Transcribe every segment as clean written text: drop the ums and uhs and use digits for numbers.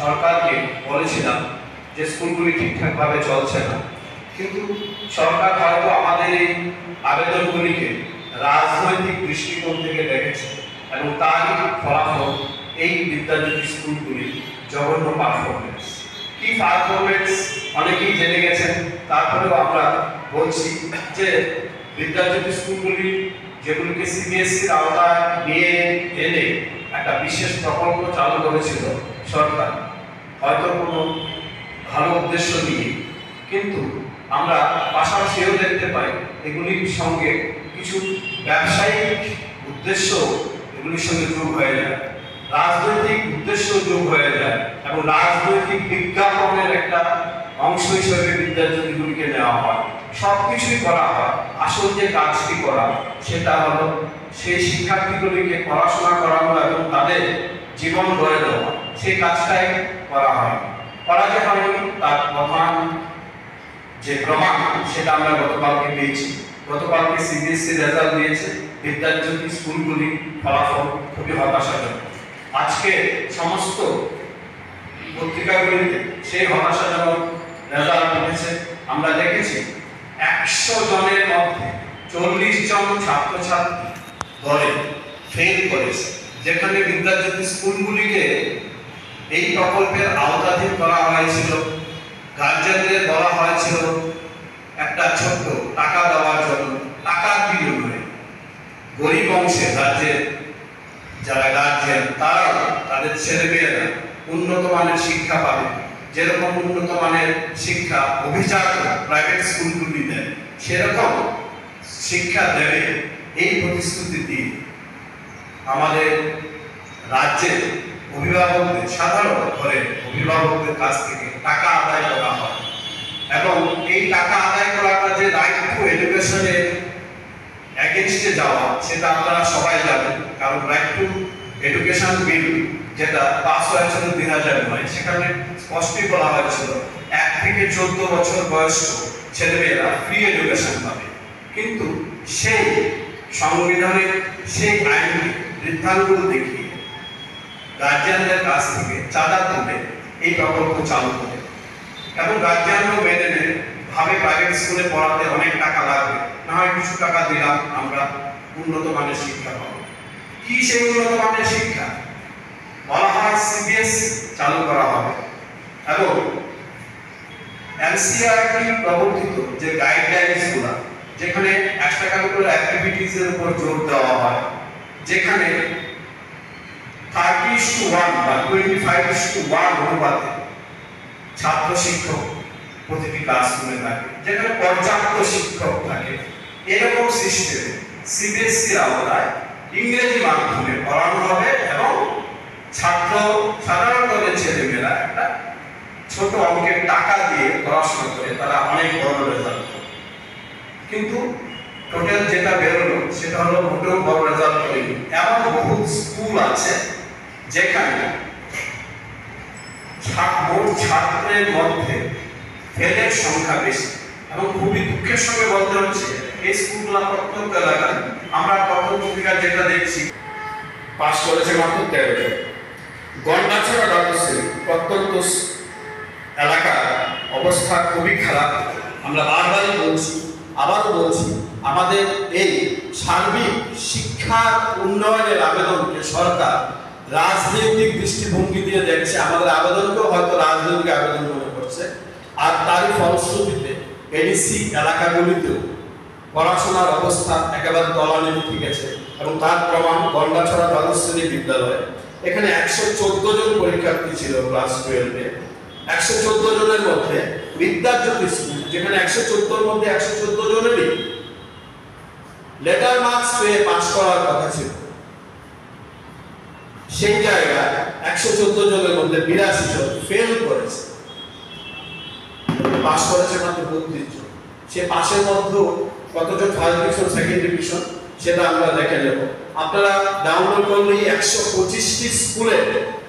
সরকারকে বলেছিলাম যে স্কুলগুলি ঠিকঠাকভাবে চলছে না, কিন্তু সরকার হয়তো আমাদের এই আবেদনগুলিকে রাজনৈতিক দৃষ্টিকোণ থেকে দেখেছে এবং তারই ফলাফল এই বিদ্যাজ্যোতি স্কুলগুলি জঘন্য পারফরমেন্স। কি পারফরমেন্স অনেকেই জেনে গেছেন, তারপরেও আমরা বলছি যে বিদ্যাজ্যোতি স্কুলগুলি যেগুলিকে সিবিএসসির আওতায় নিয়ে এনে একটা বিশেষ প্রকল্প চালু করেছিল সরকার, হয়তো কোনো ভালো উদ্দেশ্য নিয়ে, কিন্তু আমরা পাশাপাশিও দেখতে পাই এগুলির সঙ্গে কিছু ব্যবসায়িক উদ্দেশ্য এগুলির সঙ্গে যোগ হয়ে যায়, রাজনৈতিক উদ্দেশ্য যোগ হয়ে যায় এবং রাজনৈতিক বিজ্ঞাপনের একটা অংশ হিসেবে বিদ্যাজ্যোতিগুলিকে নেওয়া হয়। সব কিছুই করা হয়, আসল যে কাজটি করা সেটা হলো সেই শিক্ষার্থীগুলিকে পড়াশোনা করানো এবং তাদের জীবন গড়ে দেওয়া, সেই কাজটাই করা হয়। করা যে হয়নি তার যে প্রমাণ সেটা আমরা গতকালকে পেয়েছি। গতকালকে সিবিএসসি রেজাল্ট দিয়েছে, বিদ্যাজ্যোতি স্কুলগুলি ফলাফল খুবই হতাশাজনক। আজকে সমস্ত পত্রিকাগুলিতে সেই হতাশাজনক রেজাল্ট উঠেছে। আমরা দেখেছি 100 জনের মধ্যে 40 জন ছাত্রছাত্রী ধরে ফেল করেছে, যেখানে বিদ্যাজ্যোতি স্কুলগুলিকে এই প্রকল্পের আওতাধীন করা হয়েছিল। গার্জিয়ানদের বলা হয়েছিল একটা ছোট্ট টাকা দেওয়ার জন্য, টাকার বিনিময়ে গরিব অংশের রাজ্যের যারা গার্জিয়ান তারা তাদের ছেলেমেয়েরা উন্নত মানের শিক্ষা পাবে, যেরকম উন্নত মানের শিক্ষা অভিজাত প্রাইভেট স্কুলগুলি দেয় সেরকম শিক্ষা দেবে এই প্রতিশ্রুতি দিয়ে আমাদের রাজ্যের অভিভাবকদের, সাধারণ ঘরের অভিভাবকদের কাছ থেকে টাকা আদায় করা হয় এবং এই টাকা আদায় করাটা যে রাইট টু এডুকেশনের এগেইনস্টে যাওয়া সেটা আপনারা সবাই জানেন। কারণ রাইট টু এডুকেশন বিল যেটা পাস হয়েছিল 2009, সেখানে স্পষ্টই বলা হয়েছিল 1 থেকে 14 বছর বয়স্ক ছেলেমেয়েরা ফ্রি এডুকেশন পাবে, কিন্তু সেই সংবিধানের সেই আইনকে বৃদ্ধাঙ্গুল দেখিয়ে গার্জিয়ানদের কাছ থেকে চাঁদা তুলে এই প্রকল্প চালু করে এবং গার্জিয়ানও মেনে নেন, ভাবে প্রাইভেট স্কুলে পড়াতে অনেক টাকা লাগবে, না হয় কিছু টাকা দিলাম আমরা উন্নত মানের শিক্ষা পাবো। কি সেই উন্নত মানের শিক্ষা? বলা হয় সিবিএসসি চালু করা হবে এবং এনসিইআরটি প্রবর্তিত যে গাইডলাইনস গুলো, যেখানে এক্সট্রা কারিকুলার অ্যাক্টিভিটিজ এর উপর জোর দেওয়া হয়, যেখানে 30:1 বা 25:1 অনুপাতে ছাত্র শিক্ষক প্রতিটি ক্লাসরুমে থাকে, যেখানে পর্যাপ্ত শিক্ষক থাকে, এরকম সিস্টেমে সিবিএসসির আওতায় ইংরেজি মাধ্যমে পড়ানো হবে এবং ছাত্র সাধারণ দলের ছেলেমেয়েরা একটা ছোট অঙ্কের টাকা দিয়ে পড়াশোনা করে তারা অনেক বড় রেজাল্ট করে। কিন্তু টোটাল যেটা বেরোলো সেটা হলো মোটেও বড় রেজাল্ট করেনি। এমন বহু স্কুল আছে যেখানে মোট ছাত্রের মধ্যে ফেলের সংখ্যা বেশি এবং খুবই দুঃখের সঙ্গে বলতে হচ্ছে এই স্কুলগুলো প্রত্যন্ত এলাকায়। আমরা প্রথম পত্রিকা যেটা দেখছি পাস করেছে মাত্র 13 জন। গন্ডাছড়া দ্বাদশে প্রত্যন্ত এলাকার অবস্থা খুবই খারাপ। আমরা বারবারই বলছি, আবারও বলছি, আমাদের এই সার্বিক শিক্ষার উন্নয়নের আবেদনকে সরকার রাজনৈতিক দৃষ্টিভঙ্গি দিয়ে দেখছে। আমাদের আবেদনকেও হয়তো রাজনৈতিক আবেদন মনে করছে, আর তারই ফলশ্রুতিতে এডিসি এলাকাগুলিতেও পড়াশোনার অবস্থা একেবারে তলানিতে গেছে এবং তার প্রমাণ গন্ডাছড়া দ্বাদশ শ্রেণী বিদ্যালয়ে এখানে 114 জন পরীক্ষার্থী ছিল ক্লাস 12-এ। 114 জনের মধ্যে বিদ্যাজ্যোতি স্কুল, যেখানে 114 মধ্যে 114 জনেরই লেটার মার্কস পেয়ে পাস করার কথা ছিল, সেই জায়গায় 114 জনের মধ্যে 82 জন ফেল করেছে, পাস করেছে মাত্র 32 জন। সে পাশের মধ্যেও কতজন ফার্স্ট ডিভিশন, সেকেন্ড ডিভিশন সেটা আমরা দেখে নেব। আপনারা ডাউনলোড করলেই 125টি স্কুলে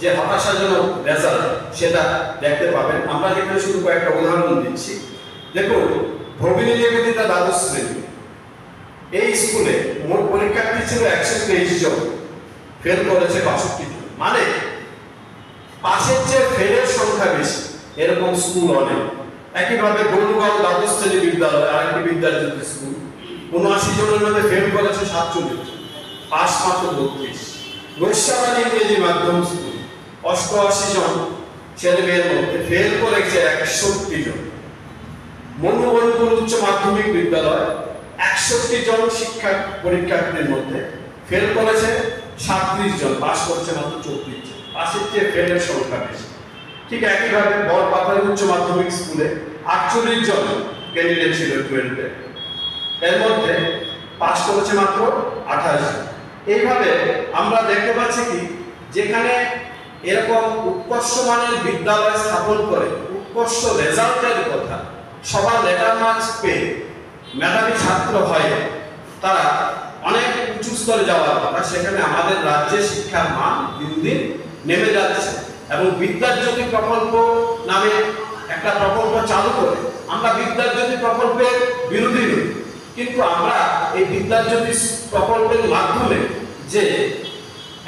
যে হতাশাজনক রেজাল্ট সেটা দেখতে পাবেন। আমরা এখানে শুধু কয়েকটা উদাহরণ দিচ্ছি। দেখুন, ভবিনী নিবেদিতা দ্বাদশ শ্রেণী, এই স্কুলে মোট পরীক্ষার্থী ছিল 123 জন, ফেল করেছে 62 জন। মানে পাশের চেয়ে ফেলের সংখ্যা বেশি, এরকম স্কুল অনেক। একইভাবে গরুগাঁও দ্বাদশ শ্রেণী বিদ্যালয় আরেকটি বিদ্যাজ্যোতি স্কুল, ৭৯ জনের মধ্যে ফেল করেছে ৪৭, পাস মাত্র ৩২। গোস্বাবাড়ি ইংরেজি মাধ্যম স্কুল ৮৮ জন ছেলে মেয়ের মধ্যে ফেল করেছে ৬১ জন। মনুবনপুর উচ্চ মাধ্যমিক বিদ্যালয় ৬১ জন শিক্ষা পরীক্ষার্থীর মধ্যে ফেল করেছে ৩৭ জন, পাস করেছে মাত্র ৩৪ জন। পাশের চেয়ে ফেলের সংখ্যা বেশি। ঠিক একইভাবে বড়পাথারি উচ্চ মাধ্যমিক স্কুলে ৪৮ জন ক্যান্ডিডেট ছিল 12-এ, এর মধ্যে পাস করেছে মাত্র ২৮ জন। এইভাবে আমরা দেখতে পাচ্ছি কি, যেখানে এরকম উৎকর্ষ মানের বিদ্যালয় স্থাপন করে উৎকর্ষ রেজাল্টের কথা, সবার লেটার মার্কস পেয়ে মেধাবী ছাত্র হয়, তারা অনেক উঁচু স্তরে যাওয়ার কথা, সেখানে আমাদের রাজ্যে শিক্ষার মান দিন দিন নেমে যাচ্ছে। এবং বিদ্যাজ্যোতি প্রকল্প নামে একটা প্রকল্প চালু করে আমরা বিদ্যাজ্যোতি প্রকল্পের বিরোধী নই, কিন্তু আমরা এই বিদ্যাজ্যোতি প্রকল্পের মাধ্যমে যে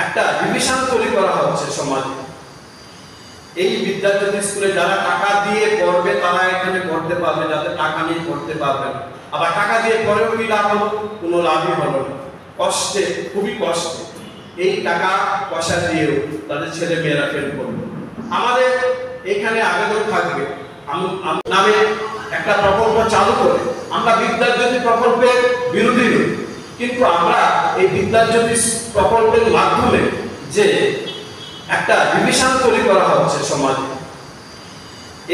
একটা ডিভিশন তৈরি করা হচ্ছে সমাজে, এই বিদ্যাজ্যোতি স্কুলে যারা টাকা দিয়ে পড়বে তারা এখানে পড়তে পারবে, যাতে টাকা নিয়ে পড়তে পারবে না। আবার টাকা দিয়ে পড়েও কি লাভ হলো? কোনো লাভই হলো না, কষ্টে, খুবই কষ্টে এই টাকা পয়সা দিয়েও তাদের ছেলে মেয়েরা ফেল করবে। আমাদের এখানে আবেদন থাকবে নামে একটা প্রকল্প চালু করে আমরা বিদ্যাজ্যোতি প্রকল্পের বিরোধী নই, কিন্তু আমরা এই বিদ্যাজ্যোতি প্রকল্পের মাধ্যমে যে একটা ডিভিশন তৈরি করা হচ্ছে সমাজে,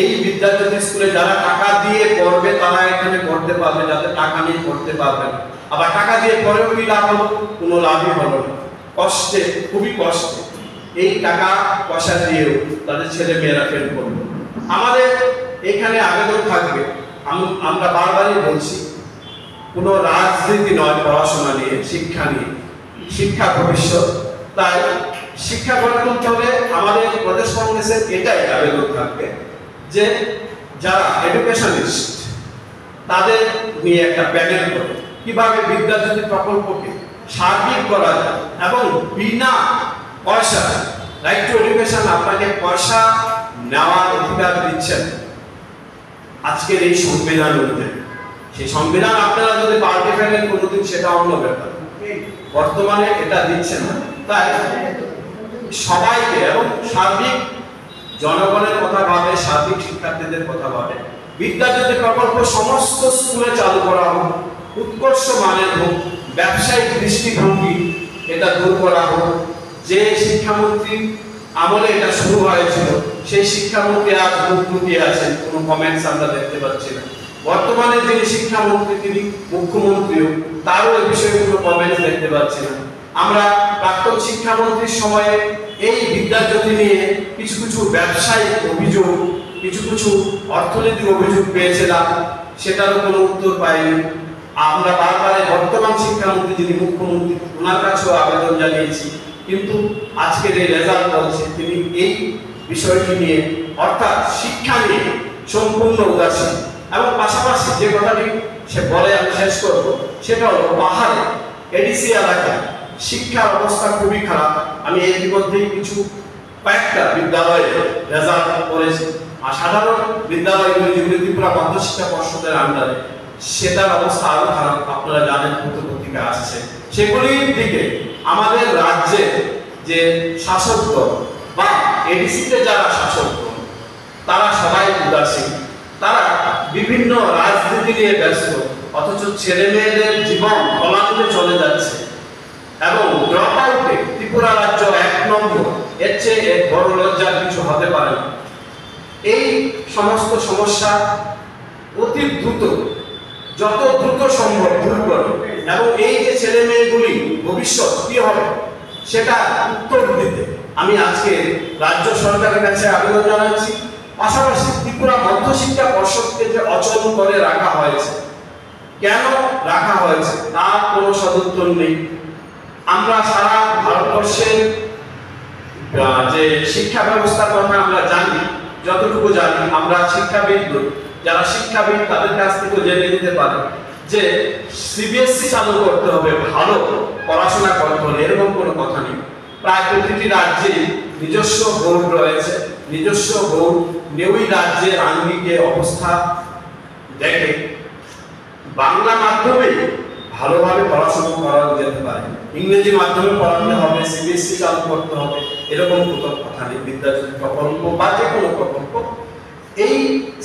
এই বিদ্যাজ্যোতি স্কুলে যারা টাকা দিয়ে পড়বে তারা এখানে পড়তে পারবে, যাতে টাকা নিয়ে পড়তে পারবে না। আবার টাকা দিয়ে পড়েও কি লাভ হলো? কোনো লাভই হলো না, কষ্টে, খুবই কষ্টে এই টাকা পয়সা দিয়েও তাদের ছেলে মেয়েরা ফেল করবে। আমাদের এখানে আবেদন থাকবে, আমরা বারবারই বলছি, কোনো রাজনীতি নয় পড়াশোনা নিয়ে, শিক্ষা নিয়ে, শিক্ষা ভবিষ্যৎ। তাই শিক্ষা গড়ে তুলতে হলে আমাদের প্রদেশ কংগ্রেসের এটাই আবেদন থাকবে যে যারা এডুকেশনিস্ট তাদের নিয়ে একটা প্যানেল করে কিভাবে বিদ্যাজ্যোতি প্রকল্পকে সার্বিক করা যায় এবং বিনা পয়সা, রাইট টু এডুকেশন, আপনাকে পয়সা নেওয়ার অধিকার দিচ্ছেন আজকের এই সংবিধান অনুযায়ী। সেই সংবিধান আপনারা যদি পাল্টে ফেলেন কোনোদিন, সেটা অন্য ব্যাপার, বর্তমানে এটা দিচ্ছে না। তাই সবাইকে এবং সার্বিক জনগণের কথা ভাবে, সার্বিক শিক্ষার্থীদের কথা ভাবে বিদ্যাজ্যোতি প্রকল্প সমস্ত স্কুলে চালু করা হোক, উৎকর্ষ মানের হোক, ব্যবসায়িক দৃষ্টিভঙ্গি এটা দূর করা হোক। যে শিক্ষামন্ত্রী আমলে এটা শুরু হয়েছিল সেই শিক্ষামন্ত্রী আজ মুখ লুকিয়ে আছেন, কোনো কমেন্টস আমরা দেখতে পাচ্ছি না। বর্তমানে যিনি শিক্ষামন্ত্রী তিনি মুখ্যমন্ত্রীও, তারও এই বিষয়ে কোনো কমেন্টস দেখতে পাচ্ছি না। আমরা প্রাক্তন শিক্ষামন্ত্রীর সময়ে এই বিদ্যাজ্যোতি নিয়ে কিছু কিছু ব্যবসায়িক অভিযোগ, কিছু কিছু অর্থনৈতিক অভিযোগ পেয়েছিলাম, সেটারও কোনো উত্তর পাইনি। আমরা বারবার বর্তমান শিক্ষামন্ত্রী যিনি মুখ্যমন্ত্রী, ওনার কাছেও আবেদন জানিয়েছি, কিন্তু আজকের এই রেজাল্ট বলছে তিনি এই বিষয়টি নিয়ে, অর্থাৎ শিক্ষা নিয়ে সম্পূর্ণ উদাসীন। এবং পাশাপাশি যে কথাটি সে বলে আমি শেষ করব, সেটা হলো পাহাড়ে এডিসি এলাকায় শিক্ষার অবস্থা খুবই খারাপ। আমি এর মধ্যেই কয়েকটা বিদ্যালয়ে রেজাল্ট করেছি, আর সাধারণ বিদ্যালয়গুলি যেগুলি ত্রিপুরা মধ্যশিক্ষা পর্ষদের আন্ডারে, সেটার অবস্থা আরো খারাপ। আপনারা জানেন পত্রিকা আসছে, সেগুলির দিকে আমাদের রাজ্যে যে শাসক দল বা এডিসিতে যারা শাসক দল তারা সবাই উদাসীন, তারা বিভিন্ন রাজনীতি নিয়ে ব্যস্ত, অথচ ছেলে মেয়েদের জীবন অনাদিতে চলে যাচ্ছে। এবং ড্রপ আউটে ত্রিপুরা রাজ্য ১ নম্বর, এর চেয়ে বড় লজ্জার কিছু হতে পারে না। এই সমস্ত সমস্যা অতি দ্রুত, যত দ্রুত সম্ভব দূর করো, এবং এই যে ছেলে মেয়েগুলি ভবিষ্যৎ কি হবে সেটা উত্তর দিতে আমি আজকে রাজ্য সরকারের কাছে আবেদন জানাচ্ছি। পাশাপাশি ত্রিপুরা মধ্যশিক্ষা পর্ষদকে যে অচল করে রাখা হয়েছে, কেন রাখা হয়েছে তার কোনো সদুত্তর নেই। আমরা সারা ভারতবর্ষের যে শিক্ষা ব্যবস্থার কথা আমরা জানি, যতটুকু জানি, আমরা শিক্ষাবিদ, যারা শিক্ষাবিদ তাদের কাছ থেকে জেনে নিতে পারে যে সিবিএসসি চালু করতে হবে ভালো পড়াশোনা করতে হলে, এরকম কোনো কথা নেই। প্রায় প্রতিটি রাজ্যে নিজস্ব বোর্ড রয়েছে, নিজস্ব বোর্ড ওই রাজ্যের আঙ্গিকে অবস্থা দেখে বাংলা মাধ্যমে ভালোভাবে পড়াশোনা করা যেতে পারে। ইংরেজি মাধ্যমে পড়াতে হবে, সিবিএসসি চালু করতে হবে, এরকম কোনো কথা নেই। বিদ্যাজ্যোতি প্রকল্প বা যে কোনো প্রকল্প এই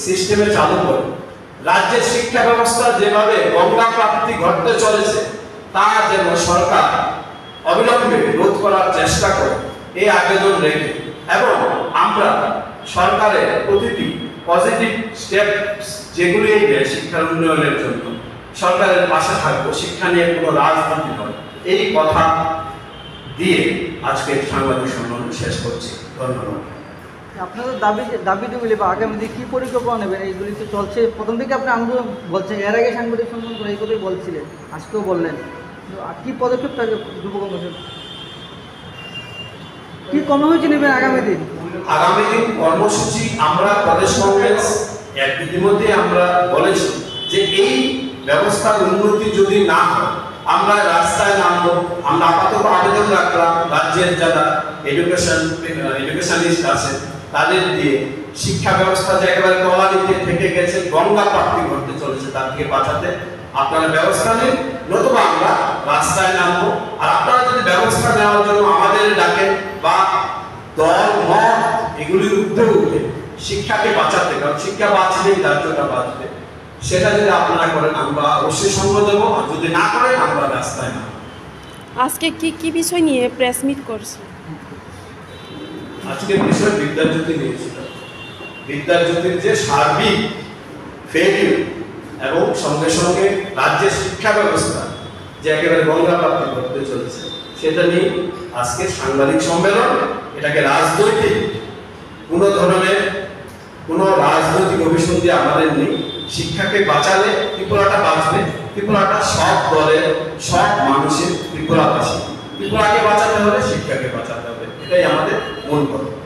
সিস্টেমে চালু করে রাজ্যের শিক্ষা ব্যবস্থা যেভাবে গঙ্গা প্রাপ্তি ঘটতে চলেছে তা যেন সরকার অবিলম্বে রোধ করার চেষ্টা করে এই আবেদন রেখে, এবং আমরা সরকারের প্রতিটি পজিটিভ স্টেপ যেগুলি নেয় শিক্ষার উন্নয়নের জন্য সরকারের পাশে থাকবো। শিক্ষা নিয়ে কোনো রাজনীতি নয়, এই কথা দিয়ে আজকে সাংবাদিক সম্মেলন শেষ করছি। ধন্যবাদ। আপনাদের দাবি যেগুলি বা আগামী দিনে কি পরিকল্পনা নেবেন, এইগুলি তো চলছে প্রথম থেকে আপনি আন্দোলন বলছেন, এর আগে সাংবাদিক সম্মেলন করে এই কথাই বলছিলেন, আজকেও বললেন, কি পদক্ষেপ থাকবে যুব কংগ্রেসের, কি কর্মসূচি নেবেন আগামী দিন? আগামী দিন কর্মসূচি আমরা প্রদেশ কংগ্রেস ইতিমধ্যে আমরা বলেছি যে এই ব্যবস্থার উন্নতি যদি না হয় আমরা রাস্তায় নামবো। আমরা আপাতত আবেদন রাখলাম রাজ্যের যারা এডুকেশনিস্ট আছে তাদের দিয়ে শিক্ষা ব্যবস্থা যে একেবারে তলানিতে থেকে গেছে, গঙ্গা প্রাপ্তি ঘটতে চলেছে, তার থেকে বাঁচাতে আপনারা ব্যবস্থা নেন, নতুবা আমরা রাস্তায় নামবো। আর আপনারা যদি ব্যবস্থা নেওয়ার জন্য আমাদের ডাকেন বা দল মত এগুলির ঊর্ধ্বে উঠে শিক্ষাকে বাঁচাতে, কারণ শিক্ষা বাঁচলেই রাজ্যটা বাঁচবে, সেটা যদি আপনারা করেন আমরা অবশ্যই সঙ্গ দেবো, আর যদি না করেন আমরা রাস্তায় নামবো। আজকে কি বিষয় নিয়ে প্রেস মিট করছে? আজকের বিষয় বিদ্যাজ্যোতি নিয়েছিল। বিদ্যাজ্যোতির যে সার্বিক ফেলিউর এবং সঙ্গে সঙ্গে রাজ্যের শিক্ষা ব্যবস্থা যে একেবারে গঙ্গা প্রাপ্তি করতে চলেছে সেটা নিয়ে আজকে সাংবাদিক সম্মেলন। এটাকে রাজনৈতিক কোনো ধরনের কোনো রাজনৈতিক অভিসন্ধি আমাদের নেই। শিক্ষাকে বাঁচালে ত্রিপুরাটা বাঁচবে, ত্রিপুরাটা সব দলের সব মানুষের ত্রিপুরাবাসী। ত্রিপুরাকে বাঁচাতে হলে শিক্ষাকে বাঁচাতে হবে, এটাই আমাদের মূল কথা।